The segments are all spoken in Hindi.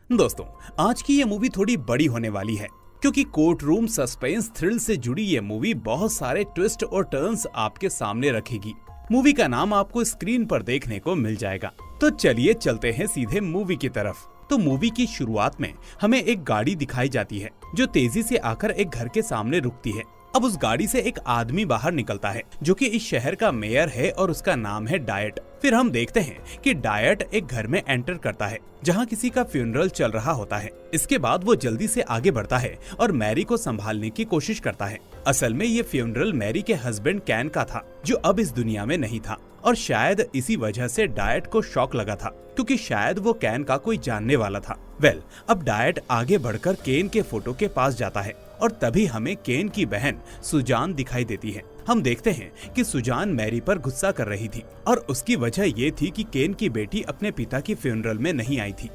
दोस्तों, आज की ये मूवी थोड़ी बड़ी होने वाली है क्योंकि कोर्ट रूम सस्पेंस थ्रिल से जुड़ी ये मूवी बहुत सारे ट्विस्ट और टर्न्स आपके सामने रखेगी। मूवी का नाम आपको स्क्रीन पर देखने को मिल जाएगा। तो चलिए चलते हैं सीधे मूवी की तरफ। तो मूवी की शुरुआत में हमें एक गाड़ी दिखाई जाती है जो तेजी से आकर एक घर के सामने रुकती है। अब उस गाड़ी से एक आदमी बाहर निकलता है जो कि इस शहर का मेयर है और उसका नाम है डायट। फिर हम देखते हैं कि डायट एक घर में एंटर करता है जहां किसी का फ्यूनरल चल रहा होता है। इसके बाद वो जल्दी से आगे बढ़ता है और मैरी को संभालने की कोशिश करता है। असल में ये फ्यूनरल मैरी के हस्बैंड कैन का था जो अब इस दुनिया में नहीं था और शायद इसी वजह से डायट को शॉक लगा था क्योंकि शायद वो कैन का कोई जानने वाला था। अब डायट आगे बढ़कर केन के फोटो के पास जाता है और तभी हमें केन की बहन सुजान दिखाई देती है। हम देखते हैं कि सुजान मैरी पर गुस्सा कर रही थी और उसकी वजह ये थी कि केन की बेटी अपने पिता की फ्यूनरल में नहीं आई थी।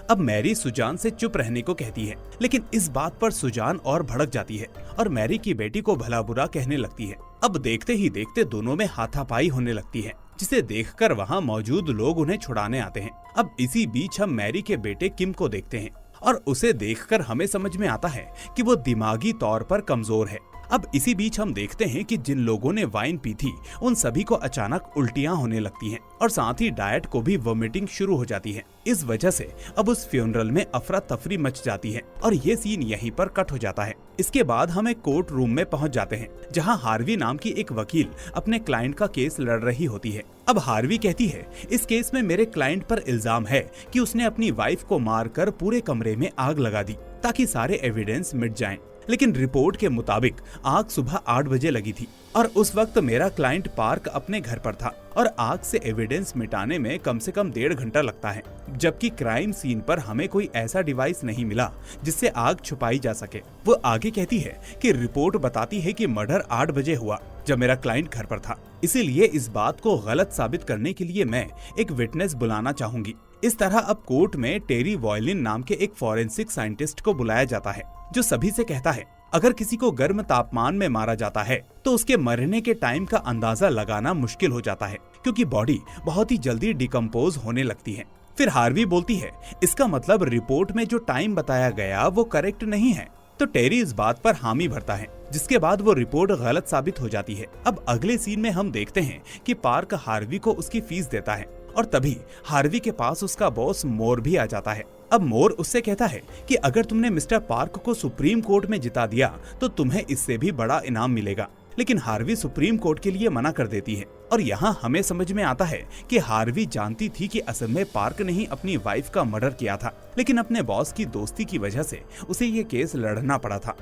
अब मैरी सुजान से चुप रहने को कहती है, लेकिन इस बात पर सुजान और भड़क जाती है और मैरी की बेटी को भला बुरा कहने लगती है। अब देखते ही देखते दोनों में हाथापाई होने लगती है, जिसे देखकर वहाँ मौजूद लोग उन्हें छुड़ाने आते हैं। अब इसी बीच हम मैरी के बेटे किम को देखते हैं और उसे देखकर हमें समझ में आता है कि वो दिमागी तौर पर कमजोर है। अब इसी बीच हम देखते हैं कि जिन लोगों ने वाइन पी थी उन सभी को अचानक उल्टियां होने लगती हैं और साथ ही डायट को भी वोमिटिंग शुरू हो जाती है। इस वजह से अब उस फ्यूनरल में अफरा तफरी मच जाती है और ये सीन यहीं पर कट हो जाता है। इसके बाद हमें कोर्ट रूम में पहुंच जाते हैं जहां हार्वी नाम की एक वकील अपने क्लाइंट का केस लड़ रही होती है। अब हार्वी कहती है, इस केस में मेरे क्लाइंट पर इल्जाम है कि उसने अपनी वाइफ को मारकर पूरे कमरे में आग लगा दी ताकि सारे एविडेंस मिट जाएं। लेकिन रिपोर्ट के मुताबिक आग सुबह 8 बजे लगी थी और उस वक्त मेरा क्लाइंट पार्क अपने घर पर था और आग से एविडेंस मिटाने में कम से कम 1.5 घंटा लगता है, जबकि क्राइम सीन पर हमें कोई ऐसा डिवाइस नहीं मिला जिससे आग छुपाई जा सके। वो आगे कहती है कि रिपोर्ट बताती है कि मर्डर 8 बजे हुआ जब मेरा क्लाइंट घर पर था, इसीलिए इस बात को गलत साबित करने के लिए मैं एक विटनेस बुलाना चाहूंगी। इस तरह अब कोर्ट में टेरी वॉयलिन नाम के एक फॉरेंसिक साइंटिस्ट को बुलाया जाता है जो सभी से कहता है, अगर किसी को गर्म तापमान में मारा जाता है तो उसके मरने के टाइम का अंदाजा लगाना मुश्किल हो जाता है क्योंकि बॉडी बहुत ही जल्दी डिकम्पोज होने लगती है। फिर हार्वी बोलती है, इसका मतलब रिपोर्ट में जो टाइम बताया गया वो करेक्ट नहीं है। तो टेरी इस बात पर हामी भरता है, जिसके बाद वो रिपोर्ट गलत साबित हो जाती है। अब अगले सीन में हम देखते हैं कि पार्क हार्वी को उसकी फीस देता है और तभी हार्वी के पास उसका बॉस मोर भी आ जाता है। अब मोर उससे कहता है कि अगर तुमने मिस्टर पार्क को सुप्रीम कोर्ट में जिता दिया तो तुम्हें इससे भी बड़ा इनाम मिलेगा। लेकिन हार्वी सुप्रीम कोर्ट के लिए मना कर देती है और यहाँ हमें समझ में आता है कि हार्वी जानती थी कि असल में पार्क ने ही अपनी वाइफ का मर्डर किया था, लेकिन अपने बॉस की दोस्ती की वजह से उसे ये केस लड़ना पड़ा था।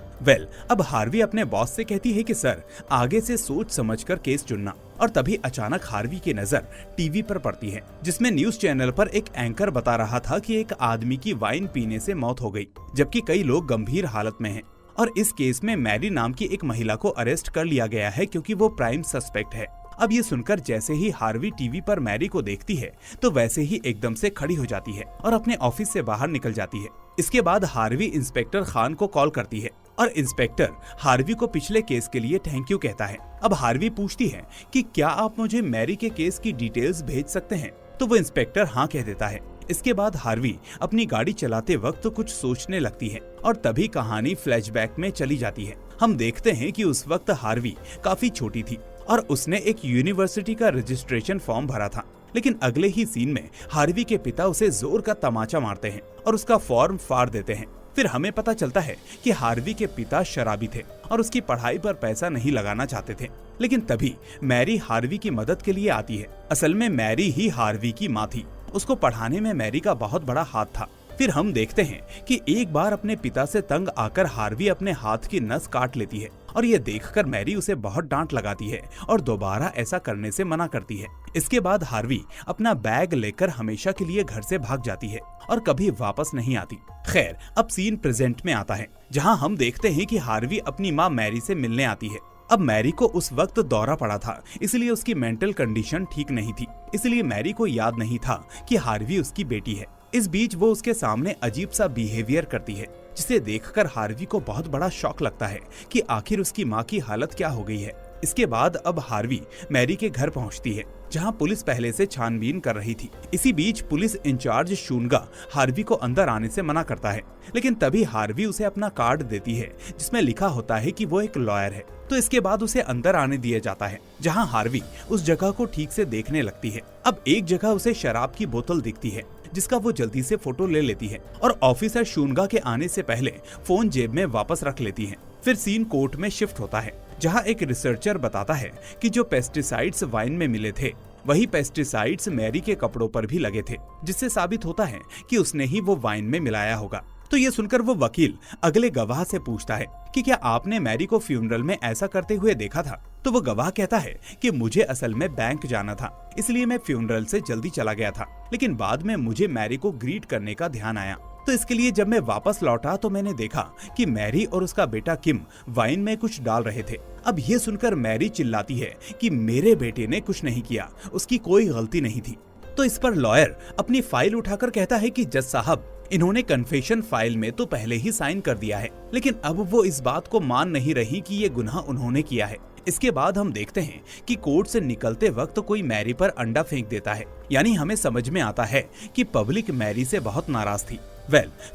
अब हार्वी अपने बॉस से कहती है कि सर, आगे से सोच समझकर केस चुनना। और तभी अचानक हार्वी की नजर टीवी पर पड़ती है जिसमें न्यूज चैनल पर एक एंकर बता रहा था कि एक आदमी की वाइन पीने से मौत हो गई, जबकि कई लोग गंभीर हालत में हैं। और इस केस में मैरी नाम की एक महिला को अरेस्ट कर लिया गया है क्योंकि वो प्राइम सस्पेक्ट है। अब ये सुनकर जैसे ही हार्वी टीवी पर मैरी को देखती है तो वैसे ही एकदम से खड़ी हो जाती है और अपने ऑफिस से बाहर निकल जाती है। इसके बाद हार्वी इंस्पेक्टर खान को कॉल करती है और इंस्पेक्टर हार्वी को पिछले केस के लिए थैंक यू कहता है। अब हार्वी पूछती है कि क्या आप मुझे मैरी के केस की डिटेल्स भेज सकते हैं, तो वो इंस्पेक्टर हाँ कह देता है। इसके बाद हार्वी अपनी गाड़ी चलाते वक्त कुछ सोचने लगती है और तभी कहानी फ्लैशबैक में चली जाती है। हम देखते हैं कि उस वक्त हार्वी काफी छोटी थी और उसने एक यूनिवर्सिटी का रजिस्ट्रेशन फॉर्म भरा था, लेकिन अगले ही सीन में हार्वी के पिता उसे जोर का तमाचा मारते हैं और उसका फॉर्म फाड़ देते हैं। फिर हमें पता चलता है कि हार्वी के पिता शराबी थे और उसकी पढ़ाई पर पैसा नहीं लगाना चाहते थे, लेकिन तभी मैरी हार्वी की मदद के लिए आती है। असल में मैरी ही हार्वी की माँ थी, उसको पढ़ाने में मैरी का बहुत बड़ा हाथ था। फिर हम देखते हैं कि एक बार अपने पिता से तंग आकर हार्वी अपने हाथ की नस काट लेती है और ये देखकर मैरी उसे बहुत डांट लगाती है और दोबारा ऐसा करने से मना करती है। इसके बाद हार्वी अपना बैग लेकर हमेशा के लिए घर से भाग जाती है और कभी वापस नहीं आती। खैर, अब सीन प्रेजेंट में आता है जहां हम देखते हैं कि हार्वी अपनी माँ मैरी से मिलने आती है। अब मैरी को उस वक्त दौरा पड़ा था, इसलिए उसकी मेंटल कंडीशन ठीक नहीं थी, इसलिए मैरी को याद नहीं था कि हार्वी उसकी बेटी है। इस बीच वो उसके सामने अजीब सा बिहेवियर करती है, जिसे देखकर हार्वी को बहुत बड़ा शॉक लगता है कि आखिर उसकी माँ की हालत क्या हो गई है। इसके बाद अब हार्वी मैरी के घर पहुंचती है जहां पुलिस पहले से छानबीन कर रही थी। इसी बीच पुलिस इंचार्ज शूनगा हार्वी को अंदर आने से मना करता है, लेकिन तभी हार्वी उसे अपना कार्ड देती है जिसमें लिखा होता है कि वो एक लॉयर है। तो इसके बाद उसे अंदर आने दिया जाता है, जहां हार्वी उस जगह को ठीक से देखने लगती है। अब एक जगह उसे शराब की बोतल दिखती है, जिसका वो जल्दी से फोटो ले लेती है और ऑफिसर शूनगा के आने से पहले फोन जेब में वापस रख लेती है। फिर सीन कोर्ट में शिफ्ट होता है, जहां एक रिसर्चर बताता है कि जो पेस्टिसाइड्स वाइन में मिले थे वही पेस्टिसाइड्स मैरी के कपड़ों पर भी लगे थे, जिससे साबित होता है कि उसने ही वो वाइन में मिलाया होगा। तो ये सुनकर वो वकील अगले गवाह से पूछता है कि क्या आपने मैरी को फ्यूनरल में ऐसा करते हुए देखा था? तो वो गवाह कहता है कि मुझे असल में बैंक जाना था, इसलिए मैं फ्यूनरल से जल्दी चला गया था, लेकिन बाद में मुझे मैरी को ग्रीट करने का ध्यान आया। तो इसके लिए जब मैं वापस लौटा तो मैंने देखा कि मैरी और उसका बेटा किम वाइन में कुछ डाल रहे थे। अब ये सुनकर मैरी चिल्लाती है कि मेरे बेटे ने कुछ नहीं किया, उसकी कोई गलती नहीं थी। तो इस पर लॉयर अपनी फाइल उठाकर कहता है कि जज साहब, इन्होंने कन्फेशन फाइल में तो पहले ही साइन कर दिया है, लेकिन अब वो इस बात को मान नहीं रही कि ये गुनाह उन्होंने किया है। इसके बाद हम देखते हैं कि कोर्ट से निकलते वक्त कोई मैरी पर अंडा फेंक देता है, यानी हमें समझ में आता है कि पब्लिक मैरी से बहुत नाराज थी।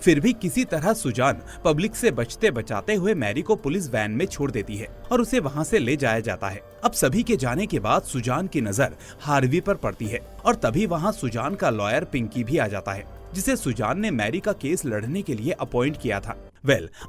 फिर भी किसी तरह सुजान पब्लिक से बचते बचाते हुए मैरी को पुलिस वैन में छोड़ देती है और उसे वहां से ले जाया जाता है। अब सभी के जाने के बाद सुजान की नजर हार्वी पर पड़ती है और तभी वहां सुजान का लॉयर पिंकी भी आ जाता है, जिसे सुजान ने मैरी का केस लड़ने के लिए अपॉइंट किया था।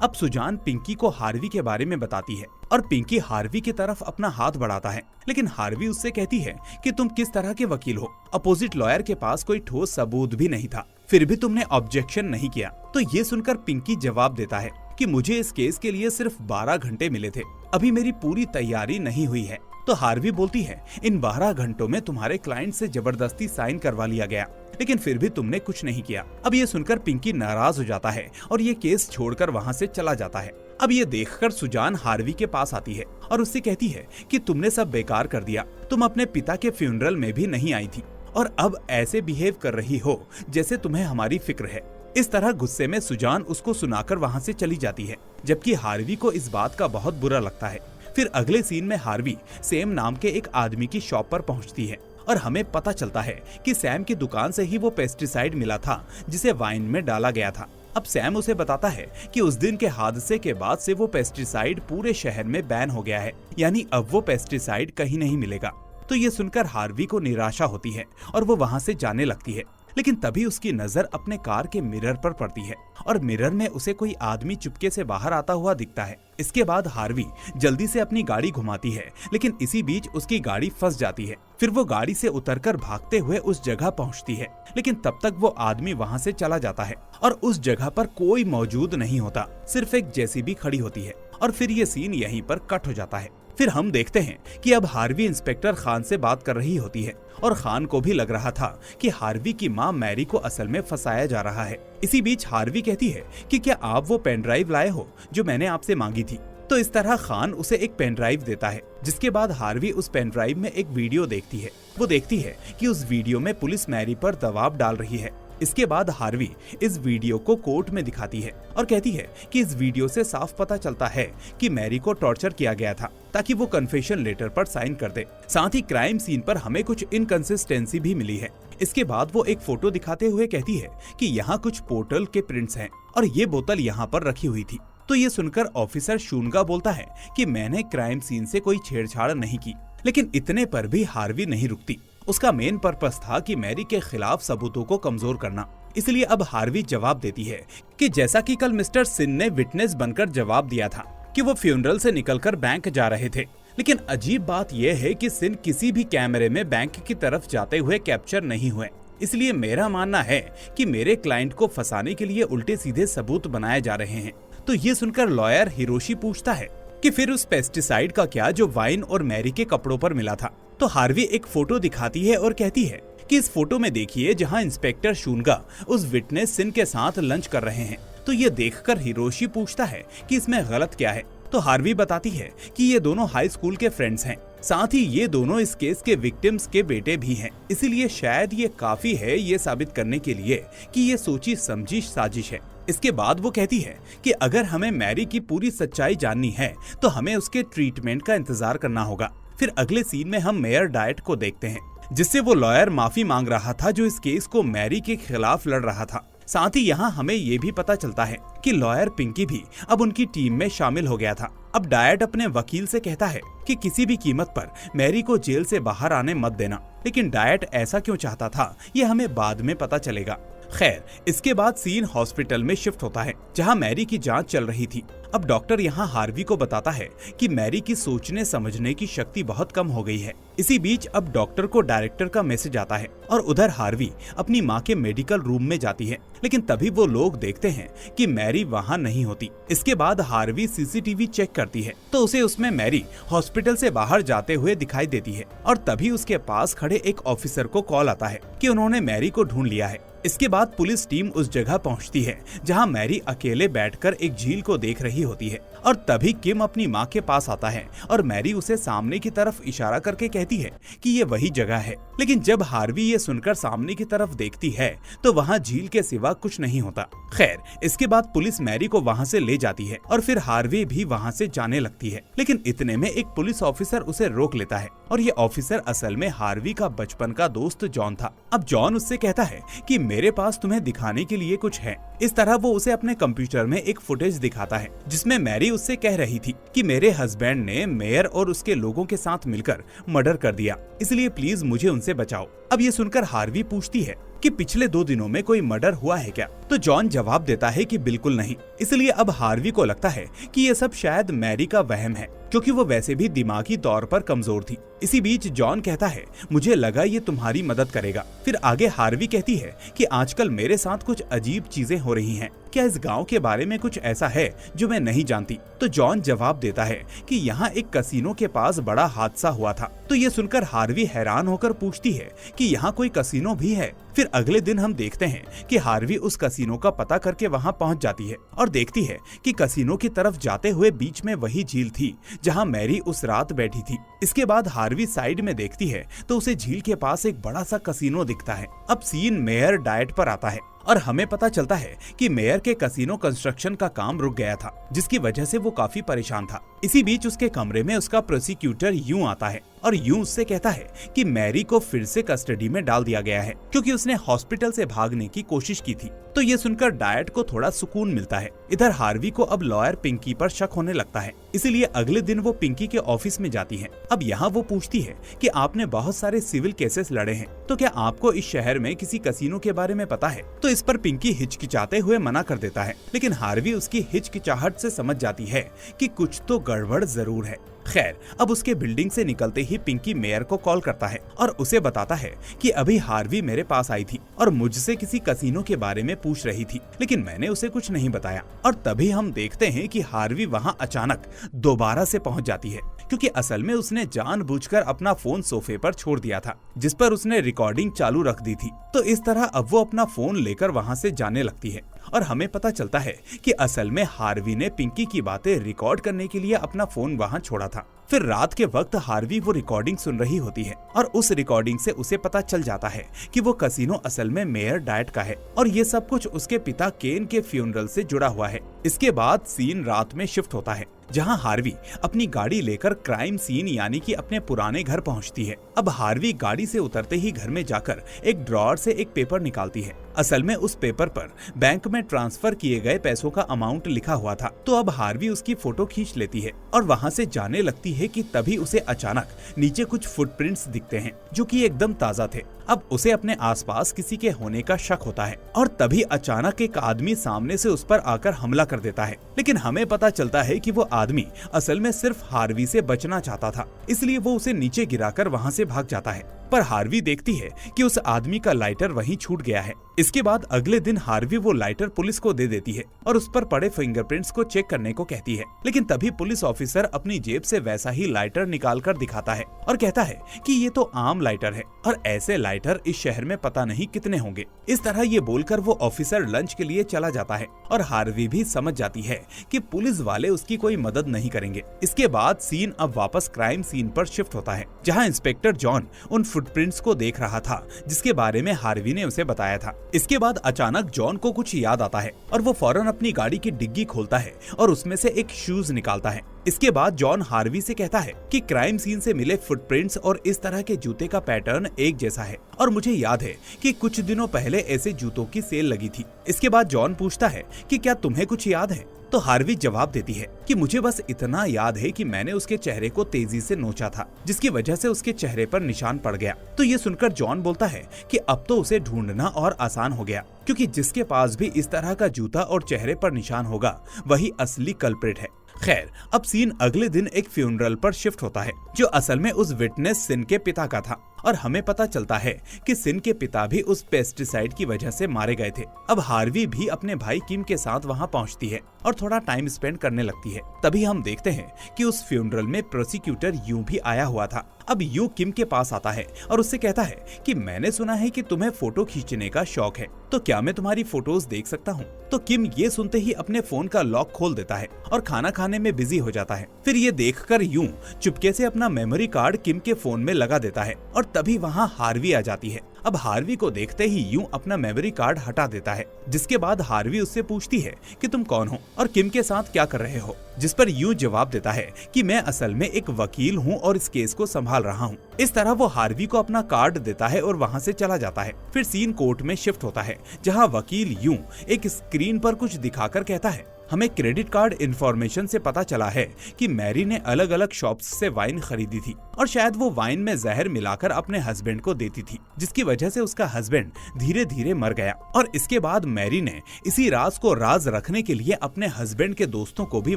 अब सुजान पिंकी को हार्वी के बारे में बताती है और पिंकी हार्वी की तरफ अपना हाथ बढ़ाता है, लेकिन हार्वी उससे कहती है कि तुम किस तरह के वकील हो, अपोजिट लॉयर के पास कोई ठोस सबूत भी नहीं था, फिर भी तुमने ऑब्जेक्शन नहीं किया। तो ये सुनकर पिंकी जवाब देता है कि मुझे इस केस के लिए सिर्फ 12 घंटे मिले थे, अभी मेरी पूरी तैयारी नहीं हुई है। तो हार्वी बोलती है, इन 12 घंटों में तुम्हारे क्लाइंट से जबरदस्ती साइन करवा लिया गया, लेकिन फिर भी तुमने कुछ नहीं किया। अब ये सुनकर पिंकी नाराज हो जाता है और ये केस छोड़कर वहाँ से चला जाता है। अब ये देखकर सुजान हार्वी के पास आती है और उससे कहती है कि तुमने सब बेकार कर दिया, तुम अपने पिता के फ्यूनरल में भी नहीं आई थी और अब ऐसे बिहेव कर रही हो जैसे तुम्हें हमारी फिक्र है। इस तरह गुस्से में सुजान उसको सुनाकर वहाँ से चली जाती है, जबकि हार्वी को इस बात का बहुत बुरा लगता है। फिर अगले सीन में हार्वी सैम नाम के एक आदमी की शॉप पर पहुंचती है और हमें पता चलता है कि सैम की दुकान से ही वो पेस्टिसाइड मिला था जिसे वाइन में डाला गया था। अब सैम उसे बताता है कि उस दिन के हादसे के बाद से वो पेस्टिसाइड पूरे शहर में बैन हो गया है, यानी अब वो पेस्टिसाइड कहीं नहीं मिलेगा। तो ये सुनकर हार्वी को निराशा होती है और वो वहाँ से जाने लगती है, लेकिन तभी उसकी नजर अपने कार के मिरर पर पड़ती है और मिरर में उसे कोई आदमी चुपके से बाहर आता हुआ दिखता है। इसके बाद हार्वी जल्दी से अपनी गाड़ी घुमाती है, लेकिन इसी बीच उसकी गाड़ी फंस जाती है। फिर वो गाड़ी से उतरकर भागते हुए उस जगह पहुंचती है, लेकिन तब तक वो आदमी वहां से चला जाता है और उस जगह पर कोई मौजूद नहीं होता, सिर्फ एक जेसीबी खड़ी होती है और फिर ये सीन यहीं पर कट हो जाता है। फिर हम देखते हैं कि अब हार्वी इंस्पेक्टर खान से बात कर रही होती है और खान को भी लग रहा था कि हार्वी की मां मैरी को असल में फंसाया जा रहा है। इसी बीच हार्वी कहती है कि क्या आप वो पेन ड्राइव लाए हो जो मैंने आपसे मांगी थी। तो इस तरह खान उसे एक पेन ड्राइव देता है, जिसके बाद हार्वी उस पेन ड्राइव में एक वीडियो देखती है। वो देखती है कि उस वीडियो में पुलिस मैरी पर दबाव डाल रही है। इसके बाद हार्वी इस वीडियो को कोर्ट में दिखाती है और कहती है कि इस वीडियो से साफ पता चलता है कि मैरी को टॉर्चर किया गया था ताकि वो कन्फेशन लेटर पर साइन कर दे। साथ ही क्राइम सीन पर हमें कुछ इनकंसिस्टेंसी भी मिली है। इसके बाद वो एक फोटो दिखाते हुए कहती है कि यहाँ कुछ पोर्टल के प्रिंट्स हैं और ये बोतल यहाँ पर रखी हुई थी। तो ये सुनकर ऑफिसर शूनगा बोलता है कि मैंने क्राइम सीन से कोई छेड़छाड़ नहीं की, लेकिन इतने पर भी हार्वी नहीं रुकती। उसका मेन पर्पस था कि मैरी के खिलाफ सबूतों को कमजोर करना। इसलिए अब हार्वी जवाब देती है कि जैसा कि कल मिस्टर सिन ने विटनेस बनकर जवाब दिया था कि वो फ्यूनरल से निकलकर बैंक जा रहे थे, लेकिन अजीब बात यह है कि सिन किसी भी कैमरे में बैंक की तरफ जाते हुए कैप्चर नहीं हुए। इसलिए मेरा मानना है कि मेरे क्लाइंट को फंसाने के लिए उल्टे सीधे सबूत बनाए जा रहे हैं। तो ये सुनकर लॉयर हिरोशी पूछता है कि फिर उस पेस्टिसाइड का क्या जो वाइन और मैरी के कपड़ों पर मिला था। तो हार्वी एक फोटो दिखाती है और कहती है कि इस फोटो में देखिए जहां इंस्पेक्टर शूनगा उस विटनेस सिन के साथ लंच कर रहे हैं। तो ये देखकर हिरोशी पूछता है कि इसमें गलत क्या है। तो हार्वी बताती है कि ये दोनों हाई स्कूल के फ्रेंड्स हैं, साथ ही ये दोनों इस केस के विक्टिम्स के बेटे भी हैं। इसीलिए शायद ये काफी है ये साबित करने के लिए कि ये सोची समझी साजिश है। इसके बाद वो कहती है कि अगर हमें मैरी की पूरी सच्चाई जाननी है तो हमें उसके ट्रीटमेंट का इंतजार करना होगा। फिर अगले सीन में हम मेयर डाइट को देखते हैं, जिससे वो लॉयर माफी मांग रहा था जो इस केस को मैरी के खिलाफ लड़ रहा था। साथ ही यहाँ हमें ये भी पता चलता है कि लॉयर पिंकी भी अब उनकी टीम में शामिल हो गया था। अब डायट अपने वकील से कहता है कि किसी भी कीमत पर मैरी को जेल से बाहर आने मत देना, लेकिन डायट ऐसा क्यों चाहता था ये हमें बाद में पता चलेगा। खैर, इसके बाद सीन हॉस्पिटल में शिफ्ट होता है जहां मैरी की जांच चल रही थी। अब डॉक्टर यहां हार्वी को बताता है कि मैरी की सोचने समझने की शक्ति बहुत कम हो गई है। इसी बीच अब डॉक्टर को डायरेक्टर का मैसेज आता है और उधर हार्वी अपनी मां के मेडिकल रूम में जाती है, लेकिन तभी वो लोग देखते हैं कि मैरी वहां नहीं होती। इसके बाद हार्वी सीसीटीवी चेक करती है तो उसे उसमें मैरी हॉस्पिटल से बाहर जाते हुए दिखाई देती है और तभी उसके पास खड़े एक ऑफिसर को कॉल आता है कि उन्होंने मैरी को ढूंढ लिया है। इसके बाद पुलिस टीम उस जगह पहुंचती है जहां मैरी अकेले बैठकर एक झील को देख रही होती है और तभी किम अपनी मां के पास आता है और मैरी उसे सामने की तरफ इशारा करके कहती है कि ये वही जगह है। लेकिन जब हार्वी ये सुनकर सामने की तरफ देखती है तो वहां झील के सिवा कुछ नहीं होता। खैर, इसके बाद पुलिस मैरी को वहां से ले जाती है और फिर हार्वी भी वहां से जाने लगती है, लेकिन इतने में एक पुलिस ऑफिसर उसे रोक लेता है और ये ऑफिसर असल में हार्वी का बचपन का दोस्त जॉन था। अब जॉन उससे कहता है कि मेरे पास तुम्हें दिखाने के लिए कुछ है। इस तरह वो उसे अपने कंप्यूटर में एक फुटेज दिखाता है जिसमें मैरी उससे कह रही थी कि मेरे हस्बैंड ने मेयर और उसके लोगों के साथ मिलकर मर्डर कर दिया, इसलिए प्लीज मुझे उनसे बचाओ। अब ये सुनकर हार्वी पूछती है कि पिछले 2 दिनों में कोई मर्डर हुआ है क्या? तो जॉन जवाब देता है कि बिल्कुल नहीं। इसलिए अब हार्वी को लगता है कि ये सब शायद मैरी का वहम है, क्योंकि वो वैसे भी दिमागी तौर पर कमजोर थी। इसी बीच जॉन कहता है मुझे लगा ये तुम्हारी मदद करेगा। फिर आगे हार्वी कहती है कि आजकल मेरे साथ कुछ अजीब चीजें हो रही हैं। क्या इस गांव के बारे में कुछ ऐसा है जो मैं नहीं जानती? तो जॉन जवाब देता है कि यहाँ एक कसिनो के पास बड़ा हादसा हुआ था। तो ये सुनकर हार्वी हैरान होकर पूछती है कि यहाँ कोई कसिनो भी है। फिर अगले दिन हम देखते हैं कि हार्वी उस कसिनो का पता करके वहाँ पहुँच जाती है और देखती है कि कसिनो की तरफ जाते हुए बीच में वही झील थी जहाँ मैरी उस रात बैठी थी। इसके बाद हार्वी साइड में देखती है तो उसे झील के पास एक बड़ा सा कसिनो दिखता है। अब सीन मेयर डाइट पर आता है और हमें पता चलता है कि मेयर के कसिनो कंस्ट्रक्शन का काम रुक गया था, जिसकी वजह से वो काफी परेशान था। इसी बीच उसके कमरे में उसका प्रोसिक्यूटर यूं आता है और यूं उससे कहता है कि मैरी को फिर से कस्टडी में डाल दिया गया है क्योंकि उसने हॉस्पिटल से भागने की कोशिश की थी। तो ये सुनकर डायट को थोड़ा सुकून मिलता है। इधर हार्वी को अब लॉयर पिंकी पर शक होने लगता है, इसीलिए अगले दिन वो पिंकी के ऑफिस में जाती है। अब यहाँ वो पूछती है कि आपने बहुत सारे सिविल केसेस लड़े हैं, तो क्या आपको इस शहर में किसी कसिनो के बारे में पता है? तो इस पर पिंकी हिचकिचाते हुए मना कर देता है, लेकिन हार्वी उसकी हिचकिचाहट से समझ जाती है कि कुछ तो गड़बड़ जरूर है। खैर, अब उसके बिल्डिंग से निकलते ही पिंकी मेयर को कॉल करता है और उसे बताता है कि अभी हार्वी मेरे पास आई थी और मुझसे किसी कसिनो के बारे में पूछ रही थी, लेकिन मैंने उसे कुछ नहीं बताया। और तभी हम देखते हैं कि हार्वी वहां अचानक दोबारा से पहुंच जाती है, क्योंकि असल में उसने जानबूझकर अपना फोन सोफे पर छोड़ दिया था जिस पर उसने रिकॉर्डिंग चालू रख दी थी। तो इस तरह अब वो अपना फोन लेकर वहां से जाने लगती है और हमें पता चलता है कि असल में हार्वी ने पिंकी की बातें रिकॉर्ड करने के लिए अपना फोन वहां छोड़ा था। फिर रात के वक्त हार्वी वो रिकॉर्डिंग सुन रही होती है और उस रिकॉर्डिंग से उसे पता चल जाता है कि वो कसिनो असल में मेयर डाइट का है और ये सब कुछ उसके पिता केन के फ्यूनरल से जुड़ा हुआ है। इसके बाद सीन रात में शिफ्ट होता है जहां हार्वी अपनी गाड़ी लेकर क्राइम सीन यानी कि अपने पुराने घर पहुंचती है। अब हार्वी गाड़ी से उतरते ही घर में जाकर एक ड्रॉअर से एक पेपर निकालती है। असल में उस पेपर पर बैंक में ट्रांसफर किए गए पैसों का अमाउंट लिखा हुआ था। तो अब हार्वी उसकी फोटो खींच लेती है और वहां से जाने लगती है कि तभी उसे अचानक नीचे कुछ फुटप्रिंट्स दिखते हैं जो कि एकदम ताजा थे। अब उसे अपने आसपास किसी के होने का शक होता है और तभी अचानक एक आदमी सामने से उस पर आकर हमला कर देता है, लेकिन हमें पता चलता है कि वो आदमी असल में सिर्फ हार्वी से बचना चाहता था, इसलिए वो उसे नीचे गिराकर वहां से भाग जाता है। पर हार्वी देखती है कि उस आदमी का लाइटर वहीं छूट गया है। इसके बाद अगले दिन हार्वी वो लाइटर पुलिस को दे देती है और उस पर पड़े फिंगरप्रिंट्स को चेक करने को कहती है, लेकिन तभी पुलिस ऑफिसर अपनी जेब से वैसा ही लाइटर निकाल कर दिखाता है और कहता है कि ये तो आम लाइटर है और ऐसे लाइटर इस शहर में पता नहीं कितने होंगे। इस तरह ये बोलकर वो ऑफिसर लंच के लिए चला जाता है और हार्वी भी समझ जाती है कि पुलिस वाले उसकी कोई मदद नहीं करेंगे। इसके बाद सीन अब वापस क्राइम सीन पर शिफ्ट होता है जहाँ इंस्पेक्टर जॉन उन फुटप्रिंट्स को देख रहा था जिसके बारे में हार्वी ने उसे बताया था। इसके बाद अचानक जॉन को कुछ याद आता है और वो फौरन अपनी गाड़ी की डिग्गी खोलता है और उसमें से एक शूज निकालता है। इसके बाद जॉन हार्वी से कहता है कि क्राइम सीन से मिले फुटप्रिंट्स और इस तरह के जूते का पैटर्न एक जैसा है और मुझे याद है कि कुछ दिनों पहले ऐसे जूतों की सेल लगी थी। इसके बाद जॉन पूछता है कि क्या तुम्हें कुछ याद है, तो हार्वी जवाब देती है कि मुझे बस इतना याद है कि मैंने उसके चेहरे को तेजी से नोचा था जिसकी वजह से उसके चेहरे पर निशान पड़ गया। तो ये सुनकर जॉन बोलता है कि अब तो उसे ढूंढना और आसान हो गया क्योंकि जिसके पास भी इस तरह का जूता और चेहरे पर निशान होगा वही असली कल्प्रिट है। खैर, अब सीन अगले दिन एक फ्यूनरल पर शिफ्ट होता है जो असल में उस विटनेस सिन के पिता का था और हमें पता चलता है कि सिन के पिता भी उस पेस्टिसाइड की वजह से मारे गए थे। अब हार्वी भी अपने भाई किम के साथ वहां पहुंचती है और थोड़ा टाइम स्पेंड करने लगती है। तभी हम देखते हैं कि उस फ्यूनरल में प्रोसिक्यूटर यू भी आया हुआ था। अब यू किम के पास आता है और उससे कहता है कि मैंने सुना है कि तुम्हें फोटो खींचने का शौक है, तो क्या मैं तुम्हारी फोटोज देख सकता हूँ? तो किम ये सुनते ही अपने फोन का लॉक खोल देता है और खाना खाने में बिजी हो जाता है। फिर ये देखकर यू चुपके से अपना मेमोरी कार्ड किम के फोन में लगा देता है और तभी वहाँ हार्वी आ जाती है। अब हार्वी को देखते ही यूं अपना मेमोरी कार्ड हटा देता है, जिसके बाद हार्वी उससे पूछती है कि तुम कौन हो और किम के साथ क्या कर रहे हो, जिस पर यूं जवाब देता है कि मैं असल में एक वकील हूं और इस केस को संभाल रहा हूं। इस तरह वो हार्वी को अपना कार्ड देता है और वहां से चला जाता है। फिर सीन कोर्ट में शिफ्ट होता है जहां वकील यूं एक स्क्रीन पर कुछ दिखाकर कहता है, हमें क्रेडिट कार्ड इंफॉर्मेशन से पता चला है कि मैरी ने अलग अलग शॉप्स से वाइन खरीदी थी और शायद वो वाइन में जहर मिलाकर अपने हस्बैंड को देती थी, जिसकी वजह से उसका हस्बैंड धीरे धीरे मर गया। और इसके बाद मैरी ने इसी राज को राज रखने के लिए अपने हस्बैंड के दोस्तों को भी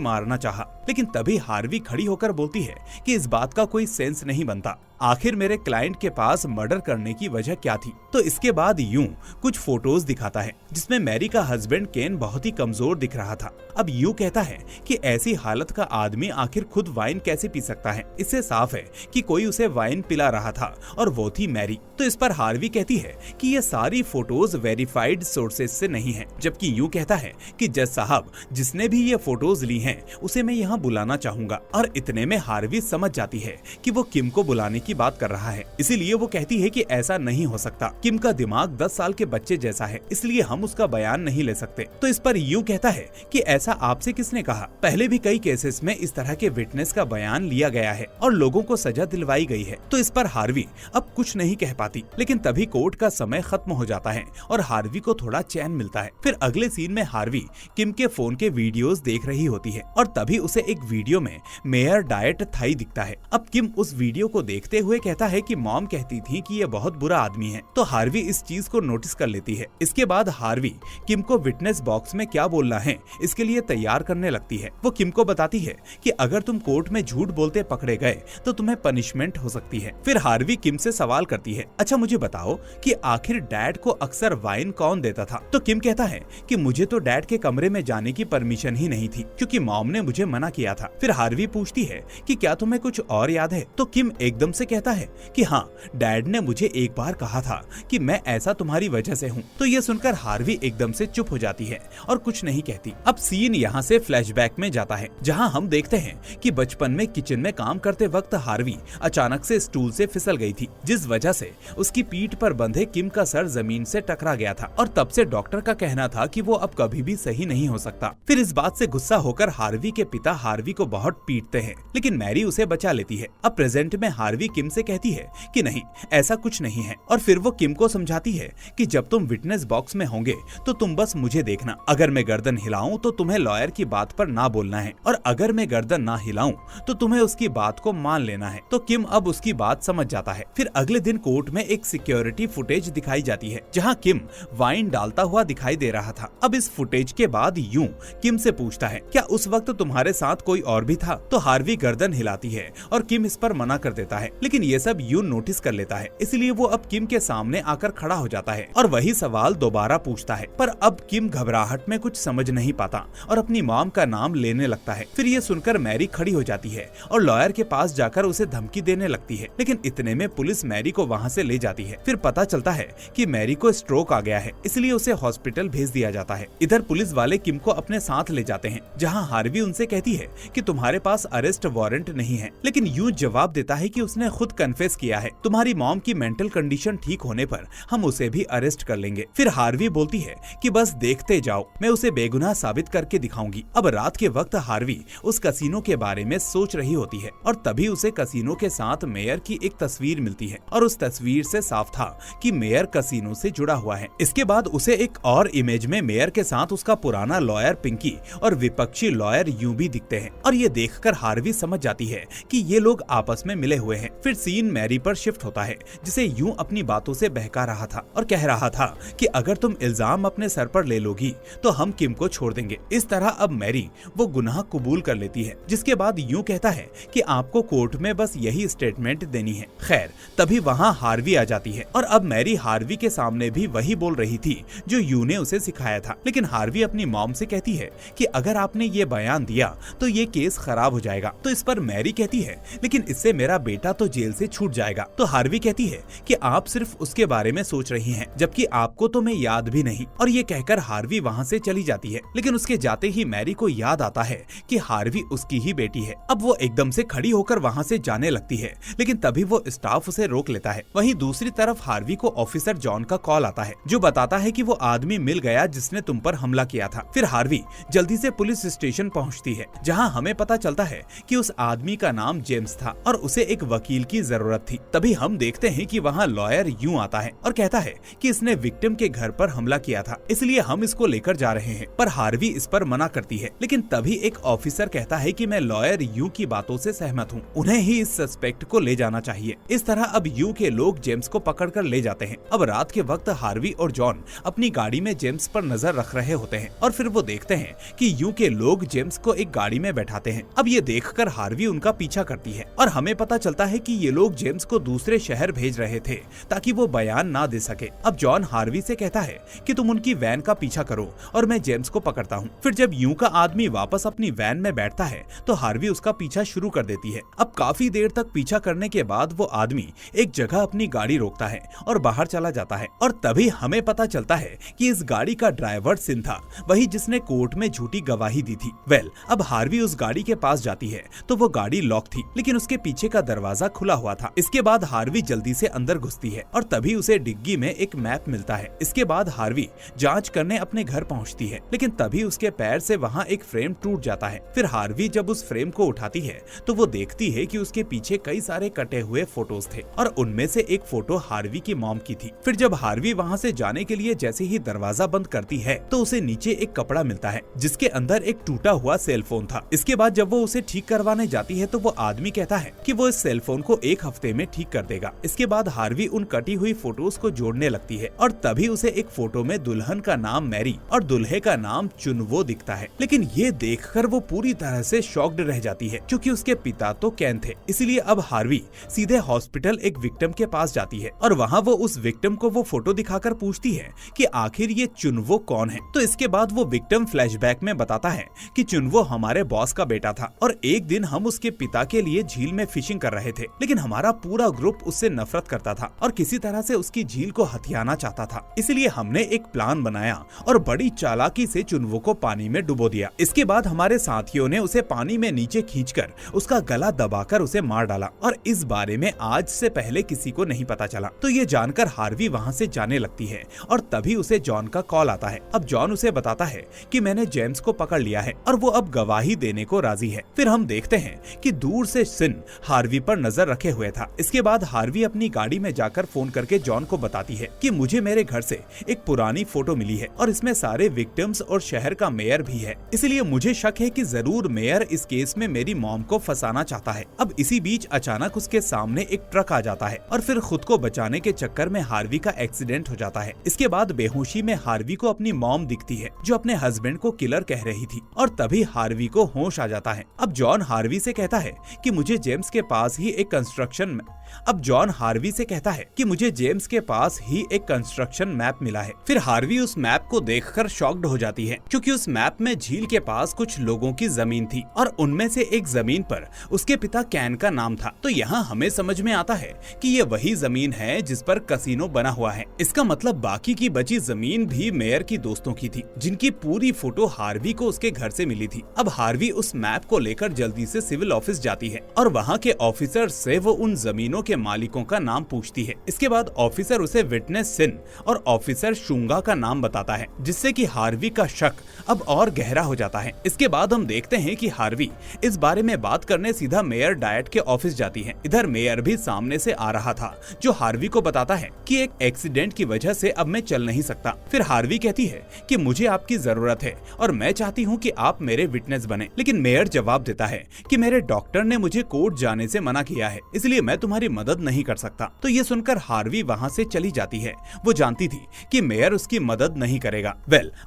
मारना चाहा। लेकिन तभी हार्वी खड़ी होकर बोलती है कि इस बात का कोई सेंस नहीं बनता, आखिर मेरे क्लाइंट के पास मर्डर करने की वजह क्या थी। तो इसके बाद यूं कुछ फोटोज दिखाता है जिसमें मैरी का हस्बैंड केन बहुत ही कमजोर दिख रहा था। अब यूं कहता है कि ऐसी हालत का आदमी आखिर खुद वाइन कैसे पी सकता है, इससे साफ है कि कोई उसे वाइन पिला रहा था और वो थी मैरी। तो इस पर हार्वी कहती है कि ये सारी फोटोज वेरीफाइड सोर्सेज से नहीं है, जबकि यूं कहता है कि जज साहब जिसने भी ये फोटोज ली हैं उसे मैं यहाँ बुलाना चाहूंगा। और इतने में हार्वी समझ जाती है कि वो किम को बुलाने की बात कर रहा है, इसीलिए वो कहती है कि ऐसा नहीं हो सकता, किम का दिमाग 10 साल के बच्चे जैसा है, इसलिए हम उसका बयान नहीं ले सकते। तो इस पर यूं कहता है कि ऐसा आपसे किसने कहा, पहले भी कई केसेस में इस तरह के विटनेस का बयान लिया गया है और लोगों को सजा दिलवाई गई है। तो इस पर हार्वी अब कुछ नहीं कह पाती, लेकिन तभी कोर्ट का समय खत्म हो जाता है और हार्वी को थोड़ा चैन मिलता है। फिर अगले सीन में हार्वी किम के फोन के वीडियोस देख रही होती है और तभी उसे एक वीडियो में मेयर डाइट थाई दिखता है। अब किम उस वीडियो को देखते हुए कहता है कि मॉम कहती थी कि ये बहुत बुरा आदमी है, तो हार्वी इस चीज को नोटिस कर लेती है। इसके बाद हार्वी किम को विटनेस बॉक्स में क्या बोलना है इसके लिए तैयार करने लगती है। वो किम को बताती है कि अगर तुम कोर्ट में झूठ बोलते पकड़े गए तो तुम्हें पनिशमेंट हो सकती है। फिर हार्वी किम से सवाल करती है, अच्छा मुझे बताओ कि आखिर डैड को अक्सर वाइन कौन देता था? तो किम कहता है कि मुझे तो डैड के कमरे में जाने की परमिशन ही नहीं थी क्योंकि मॉम ने मुझे मना किया था। फिर हार्वी पूछती है कि क्या तुम्हें कुछ और याद है? तो किम एकदम से कहता है कि हाँ, डैड ने मुझे एक बार कहा था कि मैं ऐसा तुम्हारी वजह से हूँ। तो ये सुनकर हार्वी एकदम से चुप हो जाती है और कुछ नहीं कहती। अब सीन यहाँ से फ्लैशबैक में जाता है जहाँ हम देखते हैं कि बचपन में किचन में काम करते वक्त हार्वी अचानक से स्टूल से फिसल गई थी, जिस वजह से उसकी पीठ पर बंधे किम का सर जमीन से टकरा गया था और तब से डॉक्टर का कहना था कि वो अब कभी भी सही नहीं हो सकता। फिर इस बात से गुस्सा होकर हार्वी के पिता हार्वी को बहुत पीटते हैं, लेकिन मैरी उसे बचा लेती है। अब प्रेजेंट में हार्वी किम से कहती है कि नहीं, ऐसा कुछ नहीं है और फिर वो किम को समझाती है कि जब तुम विटनेस बॉक्स में होंगे तो तुम बस मुझे देखना, अगर मैं गर्दन हिलाऊं तो तुम्हें लॉयर की बात पर ना बोलना है और अगर मैं गर्दन ना हिलाऊं तो तुम्हें उसकी बात को मान लेना है। तो किम अब उसकी बात समझ जाता है। फिर अगले दिन कोर्ट में एक सिक्योरिटी फुटेज दिखाई जाती है जहां किम वाइन डालता हुआ दिखाई दे रहा था। अब इस फुटेज के बाद यूं किम से पूछता है, क्या उस वक्त तुम्हारे साथ कोई और भी था? तो हार्वी गर्दन हिलाती है और किम इस पर मना कर देता है, लेकिन ये सब यूं नोटिस कर लेता है, इसलिए वो अब किम के सामने आकर खड़ा हो जाता है और वही सवाल दोबारा पूछता है। पर अब किम घबराहट में कुछ समझ नहीं पाता और अपनी मॉम का नाम लेने लगता है। फिर ये सुनकर मैरी खड़ी हो जाती है और लॉयर के पास जाकर उसे धमकी देने लगती है, लेकिन इतने में पुलिस मैरी को वहाँ से ले जाती है। फिर पता चलता है कि मैरी को स्ट्रोक आ गया है, इसलिए उसे हॉस्पिटल भेज दिया जाता है। इधर पुलिस वाले किम को अपने साथ ले जाते हैं, जहाँ हार्वी उनसे कहती है कि तुम्हारे पास अरेस्ट वारंट नहीं है, लेकिन यूं जवाब देता है कि उसने खुद कन्फेस किया है। तुम्हारी मॉम की मेंटल कंडीशन ठीक होने पर हम उसे भी अरेस्ट कर लेंगे। फिर हार्वी बोलती है कि बस देखते जाओ, मैं उसे बेगुनाह साबित करके दिखाऊंगी। अब रात के वक्त हार्वी उस कसीनो के बारे में सोच रही होती है और तभी उसे कसीनो के साथ मेयर की एक तस्वीर मिलती है और उस तस्वीर से साफ था कि मेयर कसीनो से जुड़ा हुआ है। इसके बाद उसे एक और इमेज में मेयर के साथ उसका पुराना लॉयर पिंकी और विपक्षी लॉयर यूं भी दिखते हैं और ये देखकर हार्वी समझ जाती है कि ये लोग आपस में मिले हुए हैं। फिर सीन मैरी पर शिफ्ट होता है, जिसे यूं अपनी बातों से बहका रहा था और कह रहा था कि अगर तुम इल्जाम अपने सर पर ले लोगी तो हम किम को छोड़ देंगे। इस तरह अब मैरी वो गुनाह कबूल कर लेती है, जिसके बाद यूं कहता है कि आपको कोर्ट में बस यही स्टेटमेंट देनी है। खैर तभी वहाँ हार्वी आ जाती है और अब मैरी हार्वी के सामने भी वही बोल रही थी जो यू ने उसे सिखाया था, लेकिन हार्वी अपनी मॉम से कहती है कि अगर आपने ये बयान दिया तो ये केस खराब हो जाएगा। तो इस पर मैरी कहती है लेकिन इससे मेरा बेटा तो जेल से छूट जाएगा। तो हार्वी कहती है कि आप सिर्फ उसके बारे में सोच रही हैं, जबकि आपको तो मैं याद भी नहीं। और ये कहकर हार्वी वहाँ से चली जाती है, लेकिन उसके जाते ही मैरी को याद आता है कि हार्वी उसकी ही बेटी है। अब वो एकदम से खड़ी होकर वहाँ से जाने लगती है, लेकिन तभी वो स्टाफ उसे रोक लेता है। वहीं दूसरी तरफ हार्वी को ऑफिसर जॉन का कॉल आता है, जो बताता है कि वो आदमी मिल गया जिसने तुम पर हमला किया था। फिर हार्वी जल्दी से पुलिस स्टेशन पहुँचती है, जहाँ हमें पता चलता है कि उस आदमी का नाम जेम्स था और उसे एक वकील की जरूरत थी। तभी हम देखते हैं कि वहाँ लॉयर यूं आता है और कहता है कि इसने विक्टिम के घर पर हमला किया था, इसलिए हम इसको लेकर जा रहे हैं। पर हार्वी इस पर मना करती है, लेकिन तभी एक ऑफिसर कहता है कि मैं लॉयर यू की बातों से सहमत हूँ, उन्हें ही इस सस्पेक्ट को ले जाना चाहिए। इस तरह अब यू के लोग जेम्स को पकड़कर ले जाते हैं। अब रात के वक्त हार्वी और जॉन अपनी गाड़ी में जेम्स पर नजर रख रहे होते हैं और फिर वो देखते हैं कि यू के लोग जेम्स को एक गाड़ी में बैठाते हैं। अब ये देखकर हार्वी उनका पीछा करती है और हमें पता चलता है कि ये लोग जेम्स को दूसरे शहर भेज रहे थे ताकि वो बयान ना दे सके। अब जॉन हार्वी से कहता है कि तुम उनकी वैन का पीछा करो और मैं जेम्स को पकड़ता हूँ। फिर जब यू का आदमी वापस अपनी वैन में बैठता है तो हार्वी उसका पीछा शुरू कर देती है। अब काफी देर तक पीछा करने के बाद वो आदमी एक जगह अपनी गाड़ी रोकता है और बाहर चला जाता है और तभी हमें पता चलता है कि इस गाड़ी का ड्राइवर सिन था, वही जिसने कोर्ट में झूठी गवाही दी थी। अब हार्वी उस गाड़ी के पास जाती है तो वो गाड़ी लॉक थी, लेकिन उसके पीछे का दरवाजा खुला हुआ था। इसके बाद हार्वी जल्दी से अंदर घुसती है और तभी उसे डिग्गी में एक मैप मिलता है। इसके बाद हार्वी जांच करने अपने घर पहुंचती है, लेकिन तभी उसके पैर से वहां एक फ्रेम टूट जाता है। फिर हार्वी जब उस फ्रेम को उठाती है तो वो देखती है कि उसके पीछे कई सारे कटे हुए फोटोज थे और उनमें से एक फोटो हार्वी की मॉम की थी। फिर जब हार्वी वहां से जाने के लिए जैसे ही दरवाजा बंद करती है तो उसे नीचे एक कपड़ा मिलता है जिसके अंदर एक टूटा हुआ सेल फोन था। इसके बाद जब वो उसे ठीक करवाने जाती है तो वो आदमी कहता है कि वो इस सेल फोन को एक हफ्ते में ठीक कर देगा। इसके बाद हार्वी उन कटी हुई फोटोज को जोड़ने लगती है और तभी उसे एक फोटो में दुल्हन का नाम मैरी और दुल्हे का नाम चुनवो दिखता है। लेकिन ये देखकर वो पूरी तरह से शॉक्ड रह जाती है, क्योंकि उसके पिता तो कैन थे। इसलिए अब हार्वी सीधे हॉस्पिटल एक विक्टिम के पास जाती है और वहाँ वो उस विक्टिम को वो फोटो दिखाकर पूछती है कि आखिर ये चुनवो कौन है। तो इसके बाद वो विक्टिम फ्लैशबैक में बताता है कि चुनवो हमारे बॉस का बेटा था और एक दिन हम उसके पिता के लिए झील में फिशिंग कर रहे थे, लेकिन हमारा पूरा ग्रुप उससे नफरत करता था और किसी तरह से उसकी झील को हथियाना चाहता था। इसलिए हमने एक प्लान बनाया और बड़ी चालाकी से चुनवो को पानी में डुबो दिया। इसके बाद हमारे साथियों ने उसे पानी में नीचे खींचकर उसका गला दबाकर उसे मार डाला और इस बारे में आज से पहले किसी को नहीं पता चला। तो ये जानकर हार्वी वहाँ से जाने लगती है और तभी उसे जॉन का कॉल आता है। अब जॉन उसे बताता है कि मैंने जेम्स को पकड़ लिया है और वो अब गवाही देने को राजी है। फिर हम देखते हैं कि दूर से सिन हार्वी पर नजर रखे हुए था। इसके बाद हार्वी अपनी गाड़ी में जाकर फोन करके जॉन को बताती है कि मुझे मेरे घर से एक पुरानी फोटो मिली है और इसमें सारे विक्टिम्स और शहर का मेयर भी है, इसलिए मुझे शक है कि जरूर मेयर इस केस में मेरी मॉम को फंसाना चाहता है। अब इसी बीच अचानक उसके सामने एक ट्रक आ जाता है और फिर खुद को बचाने के चक्कर में हार्वी का एक्सीडेंट हो जाता है। इसके बाद बेहोशी में हार्वी को अपनी मॉम दिखती है जो अपने हस्बैंड को किलर कह रही थी और तभी हार्वी को होश आ जाता है। अब जॉन हार्वी से कहता है कि मुझे जेम्स के पास ही एक कंस्ट्रक्शन मैप मिला है। फिर हार्वी उस मैप को देखकर शॉक्ड हो जाती है, क्योंकि उस मैप में झील के पास कुछ लोगों की जमीन थी और उनमें से एक जमीन पर उसके पिता कैन का नाम था। तो यहाँ हमें समझ में आता है कि ये वही जमीन है जिस पर कसिनो बना हुआ है। इसका मतलब बाकी की बची जमीन भी मेयर की दोस्तों की थी, जिनकी पूरी फोटो हार्वी को उसके घर से मिली थी। अब हार्वी उस मैप को लेकर जल्दी से सिविल ऑफिस जाती है और वहाँ के ऑफिसर से वो उन जमीनों के मालिकों का नाम पूछती है। इसके बाद ऑफिसर उसे विटनेस सिन और ऑफिसर शुंगा का नाम बताता है, जिससे कि हार्वी का शक अब और गहरा हो जाता है। इसके बाद हम देखते हैं कि हार्वी इस बारे में बात करने सीधा मेयर डायट के ऑफिस जाती है। इधर मेयर भी सामने से आ रहा था, जो हार्वी को बताता है कि एक एक्सीडेंट की वजह से अब मैं चल नहीं सकता। फिर हार्वी कहती है कि मुझे आपकी जरूरत है और मैं चाहती हूँ कि आप मेरे विटनेस बने। लेकिन मेयर जवाब देता है कि मेरे डॉक्टर ने मुझे कोर्ट जाने से मना किया है, इसलिए मैं तुम्हारी मदद नहीं कर सकता। तो ये सुनकर हार्वी वहाँ से चली जाती है। वो जानती थी कि मेयर उसकी मदद नहीं करेगा।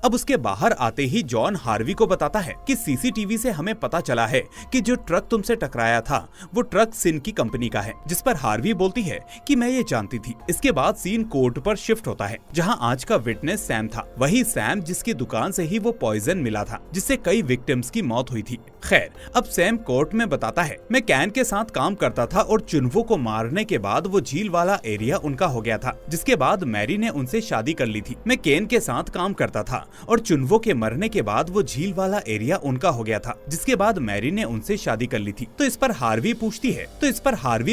अब उसके बाहर आते ही जॉन हार्वी को बताता है कि सीसीटीवी से हमें पता चला है कि जो ट्रक तुमसे टकराया था वो ट्रक सिन की कंपनी का है। जिस पर हार्वी बोलती है कि मैं ये जानती थी। इसके बाद सीन कोर्ट पर शिफ्ट होता है, जहां आज का विटनेस सैम था। वही सैम जिसकी दुकान से ही वो पॉइजन मिला था, जिससे कई विक्टिम्स की मौत हुई थी। खैर, अब सैम कोर्ट में बताता है, मैं कैन के साथ काम करता था और चुनवो को मारने के बाद वो झील वाला एरिया उनका हो गया था, जिसके बाद मैरी ने उनसे शादी कर ली थी। मैं केन के साथ काम करता था और चुनवो के मरने के बाद वो झील वाला एरिया उनका हो गया था, जिसके बाद मैरी ने उनसे शादी कर ली थी। तो इस पर हार्वी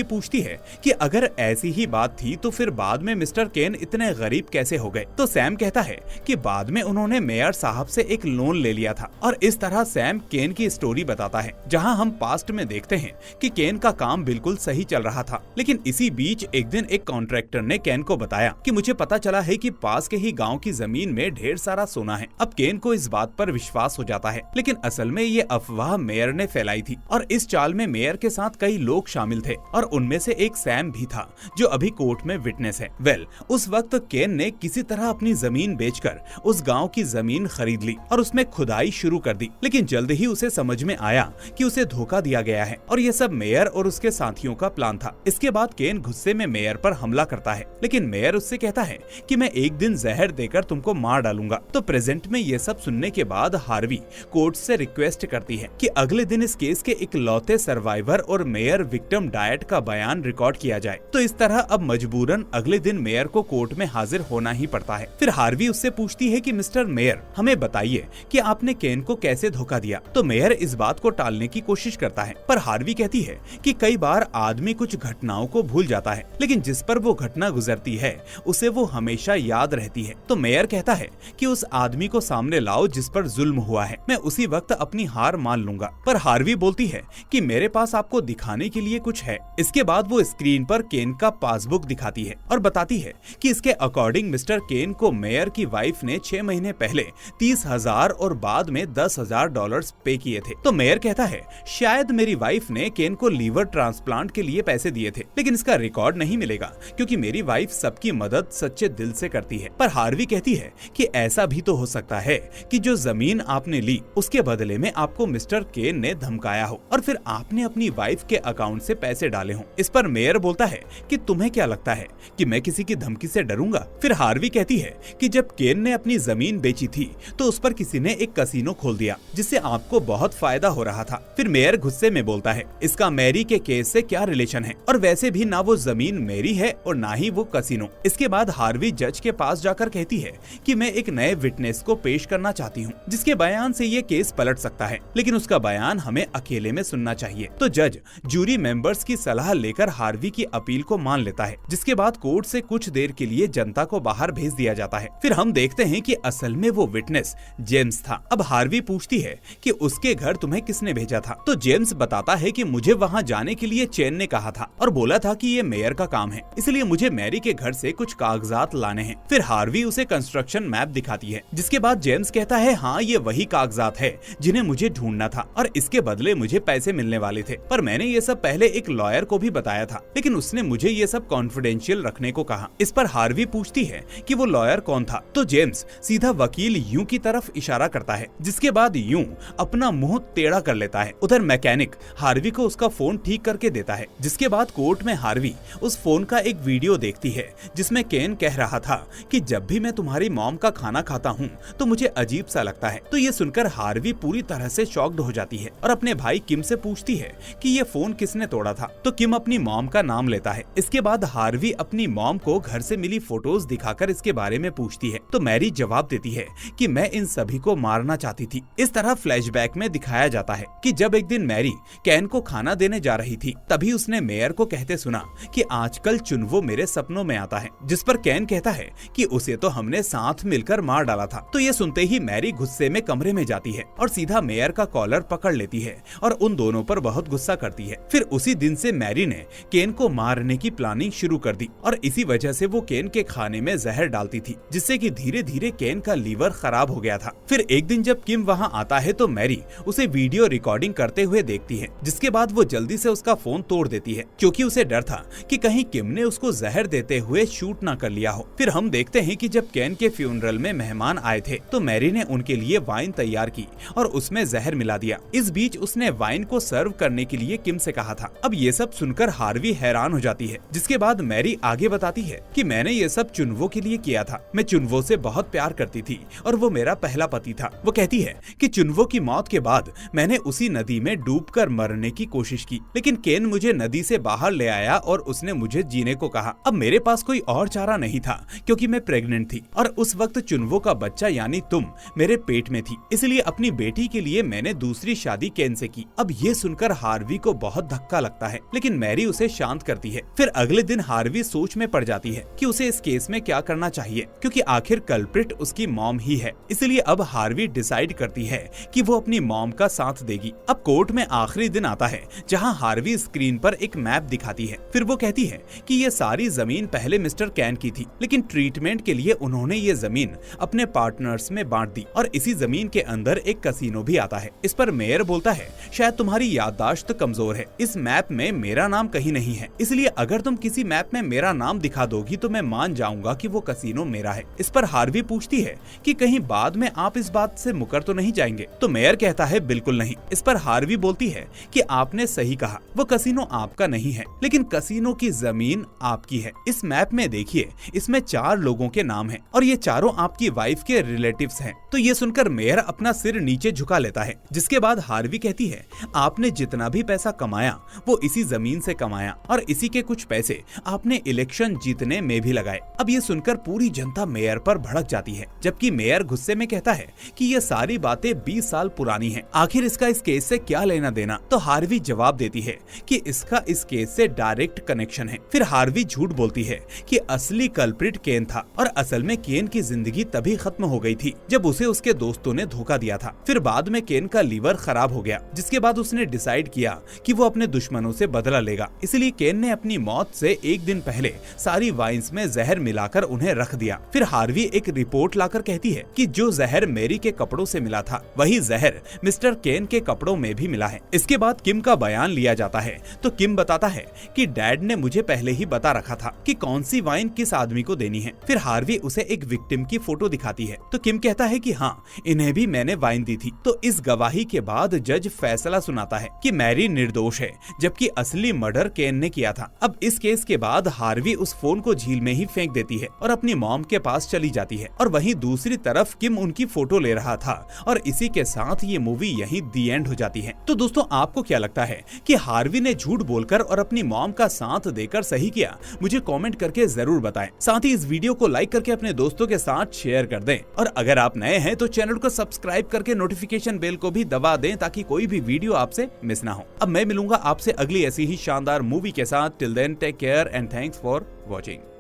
पूछती है कि अगर ऐसी ही बात थी तो फिर बाद में मिस्टर केन इतने गरीब कैसे हो गए। तो सैम कहता है कि बाद में उन्होंने मेयर साहब से एक लोन ले लिया था। और इस तरह सैम केन की स्टोरी बताता है, जहां हम पास्ट में देखते हैं कि केन का काम बिल्कुल सही चल रहा था। लेकिन इसी बीच एक दिन एक कॉन्ट्रैक्टर ने केन को बताया कि मुझे पता चला है कि पास के ही गांव की जमीन में ढेर सारा सोना है। अब केन को इस बात पर विश्वास हो जाता है, लेकिन असल में ये अफवाह मेयर ने फैलाई थी और इस चाल में मेयर के साथ कई लोग शामिल थे और उनमें से एक सैम भी था, जो अभी कोर्ट में विटनेस है। उस वक्त केन ने किसी तरह अपनी जमीन बेचकर उस गांव की जमीन खरीद ली और उसमें खुदाई शुरू कर दी। लेकिन जल्द ही उसे समझ में आया कि उसे धोखा दिया गया है और ये सब मेयर और उसके साथियों का प्लान था। इसके बाद केन गुस्से में मेयर पर हमला करता है, लेकिन मेयर उससे कहता है कि मैं एक दिन जहर देकर तुमको मार डालूंगा। तो प्रेजेंट में ये सब सुनने के बाद हार्वी कोर्ट से रिक्वेस्ट करती है कि अगले दिन इस केस के इकलौते सर्वाइवर और मेयर विक्टिम डायट का बयान रिकॉर्ड किया जाए। तो इस तरह अब मजबूरन अगले दिन मेयर को कोर्ट में हाजिर होना ही पड़ता है। फिर हार्वी उससे पूछती है कि मिस्टर मेयर, हमें बताइए कि आपने केन को कैसे धोखा दिया। तो मेयर इस बात को टालने की कोशिश करता है, पर हार्वी कहती है कि कई बार आदमी कुछ घटनाओं को भूल जाता है, लेकिन जिस पर वो घटना गुजरती है उसे वो हमेशा याद रहती है। तो मेयर कहता है कि उस आदमी को सामने लाओ जिस पर जुल्म हुआ है, मैं उसी वक्त अपनी हार मान लूंगा। पर हार्वी बोलती है कि मेरे पास आपको दिखाने के लिए कुछ है। इसके बाद वो स्क्रीन पर केन का पासबुक दिखाती है और बताती है कि इसके अकॉर्डिंग मिस्टर केन को मेयर की वाइफ ने 6 महीने पहले 30,000 और बाद में $10,000 पे किए थे। तो मेयर कहता है शायद मेरी वाइफ ने केन को लीवर ट्रांसप्लांट के लिए पैसे दिए थे, लेकिन इसका रिकॉर्ड नहीं मिलेगा क्योंकि मेरी वाइफ सबकी मदद सच्चे दिल से करती है। पर हार्वी कहती है कि ऐसा भी तो हो सकता है कि जो जमीन आपने ली उसके बदले में आपको मिस्टर केन ने धमकाया हो और फिर आपने अपनी वाइफ के अकाउंट से पैसे डाले हों। इस पर मेयर बोलता है कि तुम्हें क्या लगता है कि मैं किसी की धमकी से डरूंगा। फिर हार्वी कहती है कि जब केन ने अपनी जमीन बेची थी तो उस पर किसी ने एक कसिनो खोल दिया जिससे आपको बहुत फायदा हो रहा था। फिर मेयर गुस्से में बोलता है इसका मैरी के केस से क्या रिलेशन है, और वैसे भी ना वो जमीन मेरी है और ना ही वो कसिनो। इसके बाद हार्वी जज के पास जाकर कहती है कि मैं एक नए विटनेस को पेश करना चाहती हूँ जिसके बयान से ये केस पलट सकता है, लेकिन उसका बयान हमें अकेले में सुनना चाहिए। तो जज जूरी मेंबर्स की सलाह लेकर हार्वी की अपील को मान लेता है, जिसके बाद कोर्ट से कुछ देर के लिए जनता को बाहर भेज दिया जाता है। फिर हम देखते हैं कि असल में वो विटनेस जेम्स था। अब हार्वी पूछती है कि उसके घर तुम्हें किसने भेजा था। तो जेम्स बताता है कि मुझे वहाँ जाने के लिए चेन ने कहा था और बोला था कि ये मेयर का काम है, इसलिए मुझे मैरी के घर से कुछ कागजात लाने हैं। फिर हार्वी उसे कंस्ट्रक्शन मैप दिखाती है, जिसके बाद जेम्स कहता है हाँ ये वही कागजात है जिन्हें मुझे ढूंढना था और इसके बदले मुझे पैसे मिलने वाले थे। पर मैंने ये सब पहले एक लॉयर को भी बताया था, लेकिन उसने मुझे ये सब कॉन्फिडेंशियल रखने को कहा। इस पर हार्वी पूछती है कि वो लॉयर कौन था। तो जेम्स सीधा वकील यूं की तरफ इशारा करता है, जिसके बाद यूं अपना मुंह टेढ़ा कर लेता है। उधर मैकेनिक हार्वी को उसका फोन ठीक करके देता है, जिसके बाद कोर्ट में हार्वी उस फोन का एक वीडियो देखती है जिसमें केन कह रहा था कि जब भी मैं तुम्हारी मॉम का खाना खाता हूँ तो मुझे अजीब सा लगता है। तो ये सुनकर हार्वी पूरी तरह से शॉक्ड हो जाती है और अपने भाई किम से पूछती है कि ये फोन किसने तोड़ा था। तो किम अपनी मॉम का नाम लेता है। इसके बाद हार्वी अपनी मॉम को घर से मिली फोटोज दिखाकर इसके बारे में पूछती है। तो मैरी जवाब देती है कि मैं इन सभी को मारना चाहती थी। इस तरह फ्लैशबैक में दिखाया जाता है कि जब एक दिन मैरी कैन को खाना देने जा रही थी, तभी उसने मेयर को कहते सुना कि आजकल चुनवो मेरे सपनों में आता है, जिस पर कैन कहता है कि उसे तो हमने साथ मिलकर मार डाला था। तो ये सुनते ही मैरी गुस्से में कमरे में जाती है और सीधा मेयर का कॉलर पकड़ लेती है और उन दोनों पर बहुत गुस्सा करती है। फिर उसी दिन से मैरी ने केन को मारने की प्लानिंग शुरू कर दी और इसी वजह से वो केन के खाने में जहर डालती थी, जिससे कि धीरे धीरे केन का लीवर खराब हो गया था। फिर एक दिन जब किम वहाँ आता है तो मैरी उसे वीडियो रिकॉर्डिंग करते हुए देखती है, जिसके बाद वो जल्दी से उसका फोन तोड़ देती है, क्योंकि उसे डर था कि कहीं किम ने उसको जहर देते हुए शूट ना कर लिया हो। फिर हम देखते हैं कि जब केन के फ्यूनरल में मेहमान आए थे तो मैरी ने उनके लिए वाइन तैयार की और उसमें जहर मिला दिया। इस बीच उसने वाइन को सर्व करने के लिए किम से कहा था। अब ये सब सुनकर हार्वी हैरान हो जाती है, जिसके बाद मैरी आगे बताती है कि मैंने ये सब चुनवो के लिए किया था। मैं चुनवो से बहुत प्यार करती थी और वो मेरा पहला पति था। वो कहती है कि चुनवो की मौत के बाद मैंने उसी नदी में डूबकर मरने की कोशिश की, लेकिन केन मुझे नदी से बाहर ले आया और उसने मुझे जीने को कहा। अब मेरे पास कोई और चारा नहीं था, क्योंकि मैं प्रेग्नेंट थी और उस वक्त चुनवो का बच्चा यानी तुम मेरे पेट में थी, इसलिए अपनी बेटी के लिए मैंने दूसरी शादी केन से की। अब ये सुनकर हार्वी को बहुत धक्का लगता है, लेकिन मैरी उसे शांत करती है। फिर अगले दिन हार्वी सोच में पड़ जाती है कि उसे इस केस में क्या करना चाहिए, क्योंकि आखिर कल्प्रिट उसकी मॉम ही है। इसलिए अब हार्वी डिसाइड करती है कि वो अपनी मॉम का साथ देगी। अब कोर्ट में आखिरी दिन आता है, जहां हार्वी स्क्रीन पर एक मैप दिखाती है। फिर वो कहती है कि ये सारी जमीन पहले मिस्टर कैन की थी, लेकिन ट्रीटमेंट के लिए उन्होंने ये जमीन अपने पार्टनर्स में बांट दी और इसी जमीन के अंदर एक कसिनो भी आता है। इस पर मेयर बोलता है, शायद तुम्हारी याददाश्त कमजोर है, इस मैप में मेरा नाम कहीं नहीं है, इसलिए अगर तुम किसी मैप में मेरा नाम दिखा दोगी तो मैं मान जाऊंगा कि वो कसिनो मेरा है। इस पर हार्वी पूछती है कि कहीं बाद में आप इस बात से मुकर तो नहीं जाएंगे? तो मेयर कहता है बिल्कुल नहीं। इस पर हार्वी बोलती है कि आपने सही कहा, वो कसिनो आपका नहीं है, लेकिन कसिनो की जमीन आपकी है। इस मैप में देखिए, इसमें 4 लोगों के नाम हैं और ये चारों आपकी वाइफ के रिलेटिव्स हैं। तो ये सुनकर मेयर अपना सिर नीचे झुका लेता है, जिसके बाद हार्वी कहती है, आपने जितना भी पैसा कमाया वो इसी जमीन से कमाया और इसी के कुछ पैसे आपने इलेक्शन जीतने में भी लगाए। अब ये सुनकर पूरी जनता मेयर पर भड़क जाती है, जबकि मेयर गुस्से में कहता है कि ये सारी बातें 20 साल पुरानी हैं, आखिर इसका इस केस से क्या लेना देना? तो हार्वी जवाब देती है कि इसका इस केस से डायरेक्ट कनेक्शन है। फिर हार्वी झूठ बोलती है कि असली कल्प्रिट केन था और असल में केन की जिंदगी तभी खत्म हो गई थी जब उसे उसके दोस्तों ने धोखा दिया था। फिर बाद में केन का लीवर खराब हो गया, जिसके बाद उसने डिसाइड किया कि वो अपने दुश्मनों से बदला लेगा। इसलिए केन ने अपनी मौत से एक दिन पहले सारी वाइन्स में जहर मिलाकर उन्हें रख दिया। फिर हार्वी एक रिपोर्ट लाकर कहती है कि जो जहर मेरी के कपड़ों से मिला था वही जहर मिस्टर केन के कपड़ों में भी मिला है। इसके बाद किम का बयान लिया जाता है तो किम बताता है कि डैड ने मुझे पहले ही बता रखा था कि कौन सी वाइन किस आदमी को देनी है। फिर हार्वी उसे एक विक्टिम की फोटो दिखाती है तो किम कहता है कि हाँ, इन्हें भी मैंने वाइन दी थी। तो इस गवाही के बाद जज फैसला सुनाता है कि मैरी निर्दोष है, जबकि असली मर्डर केन ने किया था। अब इस केस के बाद हार्वी उस फोन को झील में ही फेंक देती है और अपनी मॉम के पास चली जाती है और वहीं दूसरी तरफ किम उनकी फोटो ले रहा था और इसी के साथ ये मूवी यहीं दी एंड हो जाती है। तो दोस्तों, आपको क्या लगता है कि हार्वी ने झूठ बोलकर और अपनी मॉम का साथ देकर सही किया? मुझे कमेंट करके जरूर बताएं। साथ ही इस वीडियो को लाइक करके अपने दोस्तों के साथ शेयर कर दें और अगर आप नए हैं तो चैनल को सब्सक्राइब करके नोटिफिकेशन बेल को भी दबा दें ताकि कोई भी वीडियो आपसे मिस ना हो। अब मैं मिलूंगा आपसे अगली ऐसी ही शानदार मूवी के साथ। Till then take care and thanks for watching.